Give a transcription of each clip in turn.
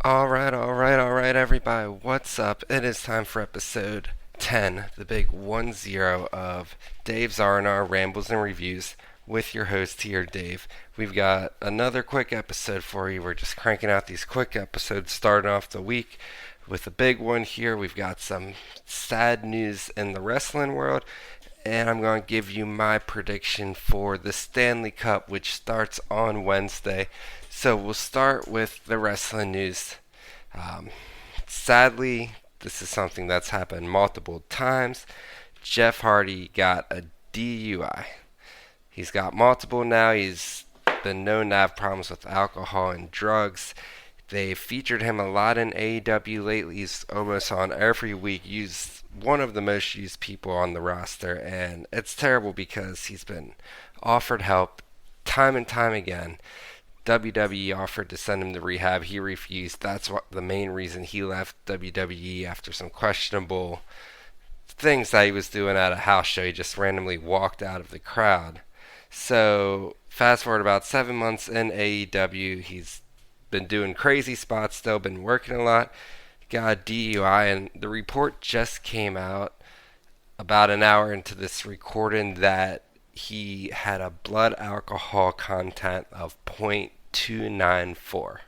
All right, everybody. What's up? It is time for episode 10, the big 1-0 of Dave's R&R Rambles and Reviews with your host here, Dave. We've got another quick episode for you. We're just cranking out these quick episodes starting off the week with a big one here. We've got some sad news in the wrestling world, and I'm going to give you my prediction for the Stanley Cup, which starts on Wednesday. So we'll start with the wrestling news. Um, Sadly, this is something that's happened multiple times. Jeff Hardy got a DUI. He's got multiple now. He's been known to have problems with alcohol and drugs. They featured him a lot in AEW lately. He's almost on every week. He's one of the most used people on the roster, and it's terrible because he's been offered help time and time again. WWE offered to send him to rehab. He refused. That's what the main reason he left WWE after some questionable things that he was doing at a house show. He just randomly walked out of the crowd. So fast forward about 7 months in AEW, he's been doing crazy spots, still been working a lot. Got a DUI, and the report just came out about an hour into this recording that he had a blood alcohol content of 0.294.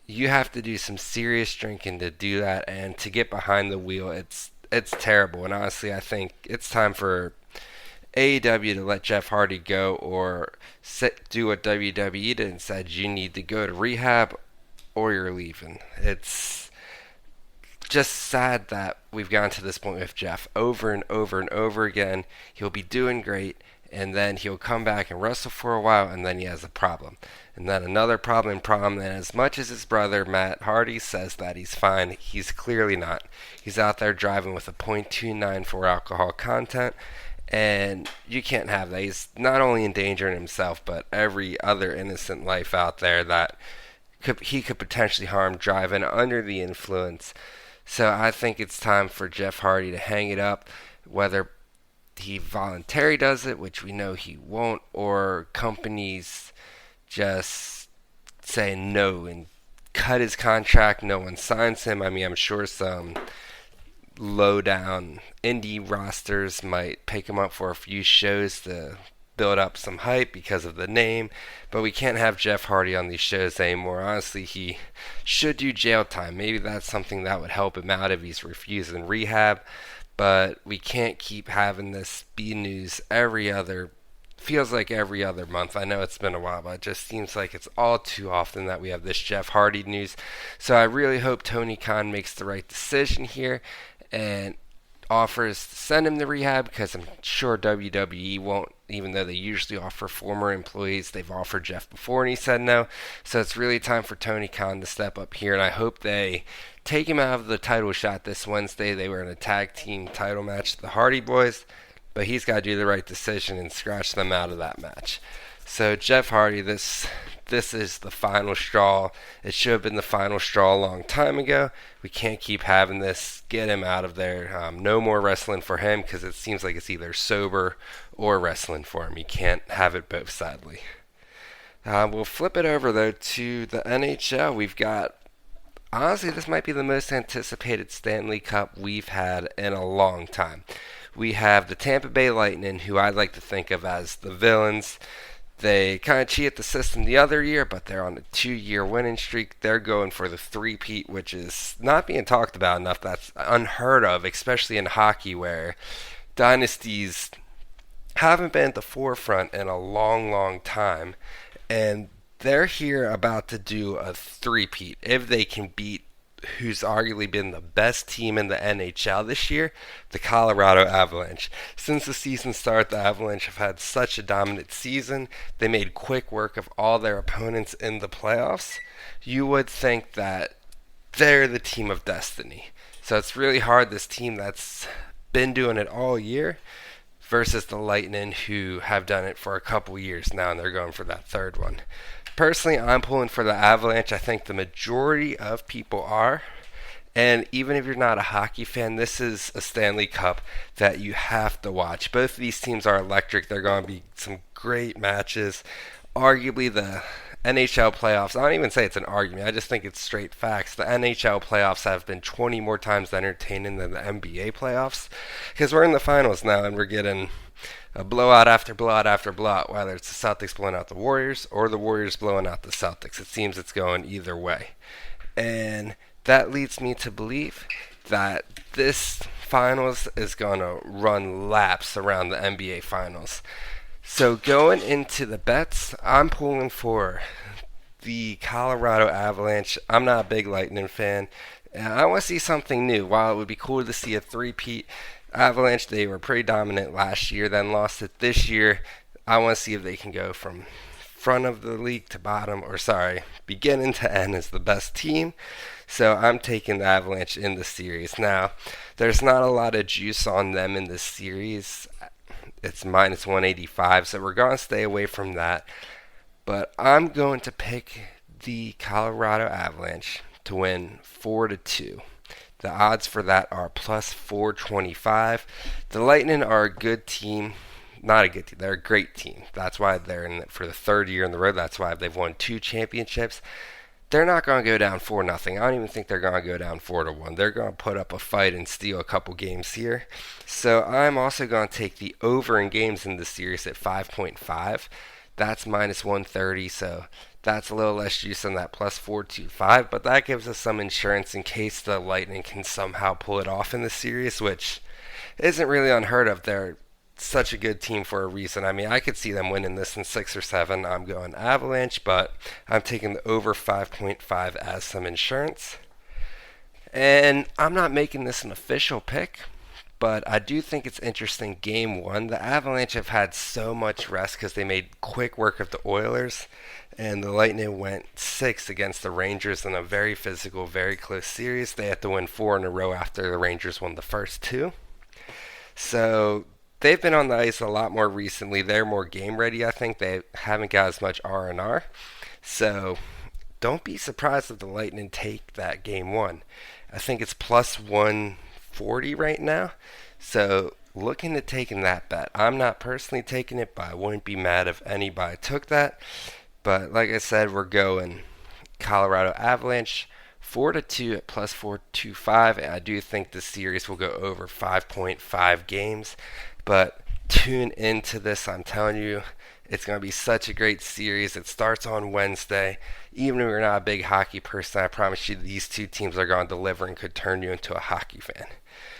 You have to do some serious drinking to do that, and to get behind the wheel, it's terrible. And honestly, I think it's time for AEW to let Jeff Hardy go, or do what WWE did and said you need to go to rehab or you're leaving. It's just sad that we've gotten to this point with Jeff over and over and over again. He'll be doing great, and then he'll come back and wrestle for a while, and then he has a problem. And then another problem, and as much as his brother Matt Hardy says that he's fine, he's clearly not. He's out there driving with a .294 alcohol content, and you can't have that. He's not only endangering himself, but every other innocent life out there that he could potentially harm driving under the influence. So I think it's time for Jeff Hardy to hang it up, whether he voluntarily does it, which we know he won't, or companies just say no and cut his contract. No one signs him. I mean, I'm sure some low down indie rosters might pick him up for a few shows to build up some hype because of the name, but we can't have Jeff Hardy on these shows anymore. Honestly, he should do jail time. Maybe that's something that would help him out if he's refusing rehab, but we can't keep having this be news feels like every other month. I know it's been a while, but it just seems like it's all too often that we have this Jeff Hardy news. So I really hope Tony Khan makes the right decision here and offers to send him to rehab, because I'm sure WWE won't, even though they usually offer former employees. They've offered Jeff before and he said no. So it's really time for Tony Khan to step up here, and I hope they take him out of the title shot this Wednesday. They were in a tag team title match, the Hardy Boys, but he's got to do the right decision and scratch them out of that match. So Jeff Hardy, this is the final straw. It should have been the final straw a long time ago. We can't keep having this. Get him out of there. No more wrestling for him, because it seems like it's either sober or wrestling for him. You can't have it both, sadly. We'll flip it over, though, to the NHL. We've got, honestly, this might be the most anticipated Stanley Cup we've had in a long time. We have the Tampa Bay Lightning, who I like to think of as the villains. They kind of cheated the system the other year, but they're on a 2-year winning streak. They're going for the three-peat, which is not being talked about enough. That's unheard of, especially in hockey, where dynasties haven't been at the forefront in a long, long time. And they're here about to do a three-peat. If they can beat who's arguably been the best team in the NHL this year, the Colorado Avalanche. Since the season started, the Avalanche have had such a dominant season. They made quick work of all their opponents in the playoffs. You would think that they're the team of destiny. So it's really hard, this team that's been doing it all year versus the Lightning, who have done it for a couple years now, and they're going for that third one. Personally, I'm pulling for the Avalanche. I think the majority of people are. And even if you're not a hockey fan, this is a Stanley Cup that you have to watch. Both of these teams are electric. They're going to be some great matches. Arguably the NHL playoffs, I don't even say it's an argument, I just think it's straight facts. The NHL playoffs have been 20 more times entertaining than the NBA playoffs because we're in the finals now and we're getting a blowout after blowout after blowout, whether it's the Celtics blowing out the Warriors or the Warriors blowing out the Celtics. It seems it's going either way. And that leads me to believe that this finals is going to run laps around the NBA finals. So going into the bets, I'm pulling for the Colorado Avalanche. I'm not a big Lightning fan. And I want to see something new. While it would be cool to see a three-peat Avalanche, they were pretty dominant last year, then lost it this year. I want to see if they can go from front of the league to bottom, or sorry, beginning to end as the best team. So I'm taking the Avalanche in the series. Now, there's not a lot of juice on them in this series. It's minus 185, so we're going to stay away from that. But I'm going to pick the Colorado Avalanche to win 4-2. The odds for that are plus 425. The Lightning are a good team. Not a good team. They're a great team. That's why they're in it for the third year in the row. That's why they've won 2 championships. They're not going to go down 4-0. I don't even think they're going to go down 4-1. They're going to put up a fight and steal a couple games here. So I'm also going to take the over in games in this series at 5.5. That's minus 130. So that's a little less juice than that plus 425, but that gives us some insurance in case the Lightning can somehow pull it off in the series, which isn't really unheard of. They're such a good team for a reason. I mean, I could see them winning this in 6 or 7. I'm going Avalanche, but I'm taking the over 5.5 as some insurance. And I'm not making this an official pick, but I do think it's interesting. Game 1, the Avalanche have had so much rest because they made quick work of the Oilers, and the Lightning went 6 against the Rangers in a very physical, very close series. They had to win 4 in a row after the Rangers won the first 2. So they've been on the ice a lot more recently. They're more game ready, I think. They haven't got as much R&R. So don't be surprised if the Lightning take that game 1. I think it's plus 140 right now. So looking at taking that bet. I'm not personally taking it, but I wouldn't be mad if anybody took that. But like I said, we're going Colorado Avalanche 4-2 at plus 425, and I do think the series will go over 5.5 games. But tune into this. I'm telling you, it's going to be such a great series. It starts on Wednesday. Even if you're not a big hockey person, I promise you these two teams are going to deliver and could turn you into a hockey fan.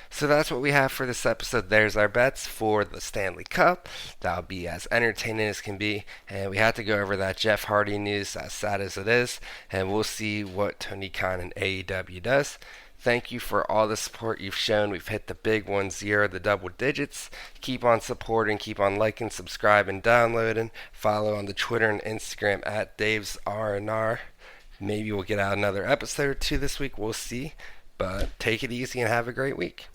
So that's what we have for this episode. There's our bets for the Stanley Cup. That'll be as entertaining as can be. And we had to go over that Jeff Hardy news, as sad as it is. And we'll see what Tony Khan and AEW does. Thank you for all the support you've shown. We've hit the big 10, the double digits. Keep on supporting, keep on liking, subscribing, downloading. Follow on the Twitter and Instagram at Dave's R&R. Maybe we'll get out another episode or 2 this week. We'll see. But take it easy and have a great week.